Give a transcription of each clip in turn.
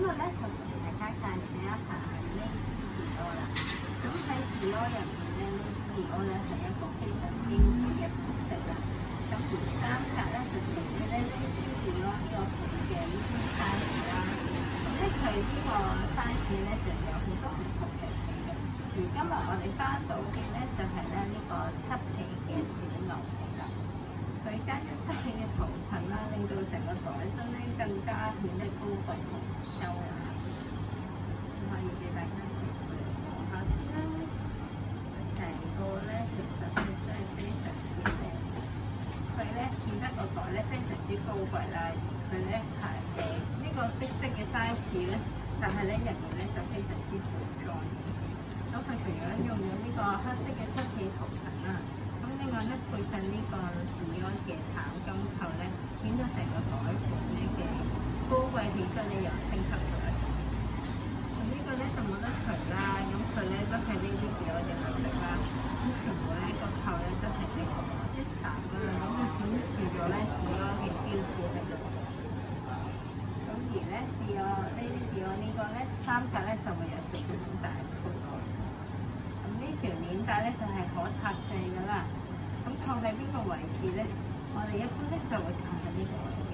日咧就同大家介紹一下呢支 Dior 啦。咁喺 Dior 入面咧，呢支 Dior 咧係一個非常經典嘅款式啦。咁而三格咧就屬於咧呢支 Dior 呢個款嘅呢啲 size 啦。咁咧佢呢個 size 咧就有好多唔同嘅皮嘅。而今日我哋翻到嘅咧就係咧呢個漆皮嘅小牛皮啦。佢加咗漆皮嘅塗層啦，令到成個袋身咧更加顯得高貴同優雅。可以俾大家望下先啦。成個咧其實佢真係非常之靚。佢咧顯得個袋咧非常之高貴啦。佢咧係呢個碧色嘅 size 咧，但係咧入面咧就非常之古裝。咁佢除咗用咗呢個黑色嘅漆皮塗層啦。咁另外咧，配上呢個Dior嘅淡金扣咧，顯到成個袋款咧嘅高貴氣質咧又升級咗一層。咁呢個咧就冇得除啦，咁佢咧都係呢啲Dior嘅特色啦。咁全部咧個扣咧都係呢個一淡㗎啦，咁就顯示咗咧Dior嘅標誌喺度。咁而咧Dior呢個咧三格咧就會有條鏈帶配落。呢條鏈帶咧就係可拆卸㗎啦，咁扣喺邊個位置咧？我哋一般咧就會扣喺呢個位嘅。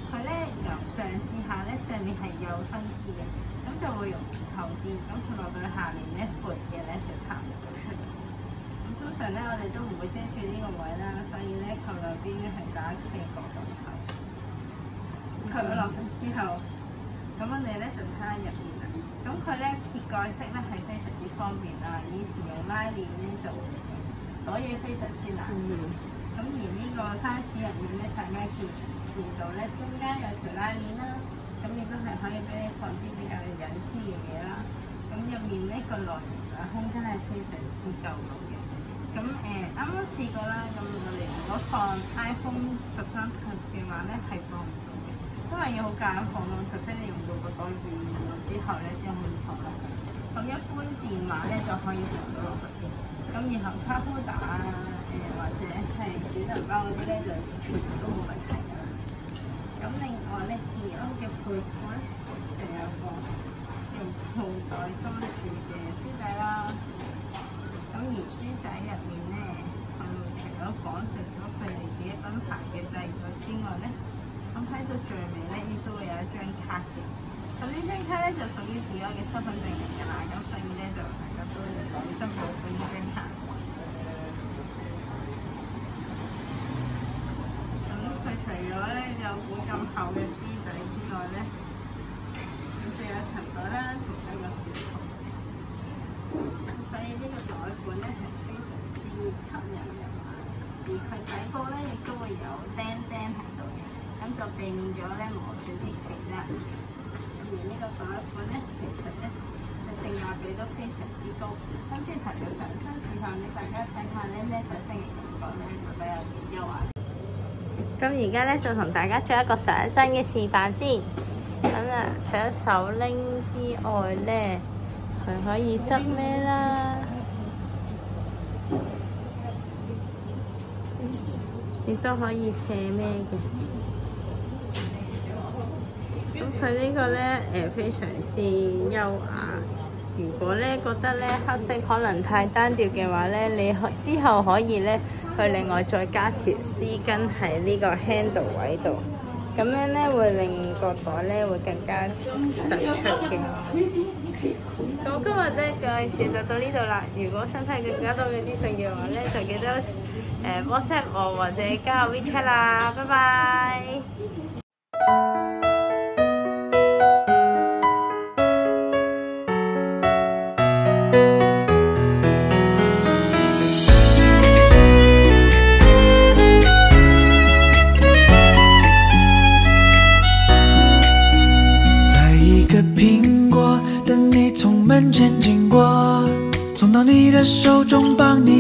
佢咧由上至下咧，上面係幼身啲嘅，咁就會容易扣啲。咁佢落到下面咧闊嘅咧就插唔到出嚟。咁通常咧我哋都唔會遮住呢個位啦，所以咧扣兩邊咧係打斜角咁扣。扣咗落去之後，咁我哋咧就睇下入面啦。咁佢咧鐵蓋式咧係非常之方便啦，以前用拉鏈咧就攞嘢非常之難。咁而呢個 size 入面咧，大家見到咧中間有條拉鏈啦，咁亦都係可以俾你放啲比較隱私嘅嘢啦。咁入面呢個內空間係非常之夠用嘅。咁啱啱試過啦，咁我哋如果放 iPhone 13 Plus 嘅話咧係放唔到嘅，因為要好夾硬放咯，除非你用到個袋軟咗之後咧先可以放落去。咁一般電話咧就可以放咗落去嘅。咁然後卡夫打或者係主人包嗰啲咧就全部都冇問題㗎啦。咁另外咧Dior嘅配套咧就有個用套袋裝住嘅書仔啦。咁而書仔入面咧，除咗講述咗佢哋自己品牌嘅製作之外咧，咁喺到最尾咧亦都會有一張卡嘅。咁呢張卡咧就屬於Dior嘅身份證嚟㗎啦。咁所以咧就大家都要講真保本呢張卡。咁佢除咗咧有本咁厚嘅書仔之外咧，咁仲有層袋啦，同一個小ถุ。所以呢個袋款咧係非常之吸引人買，而佢底部咧亦都會有釘喺度嘅，咁就避免咗咧磨損啲皮啦。而呢個袋款咧，其實咧嘅性價比都非常之高。咁轉頭嘅上身示範俾大家睇下咧，咩上身嘅感覺咧，到底有幾優雅。咁而家咧就同大家做一個上身嘅示範先。咁啊，除咗手拎之外咧，佢可以執咩啦？亦都可以斜咩嘅。咁佢呢個咧非常之優雅。如果咧覺得咧黑色可能太單調嘅話咧，你之後可以咧去另外再加條絲巾喺呢個 handle 位度，咁樣咧會令個袋咧會更加突出嘅。咁今日咧介紹就到呢度啦。如果想睇更加多嘅資訊嘅話咧，就記得WhatsApp 我或者加我 WeChat 啦。拜拜。前经过，送到你的手中，帮你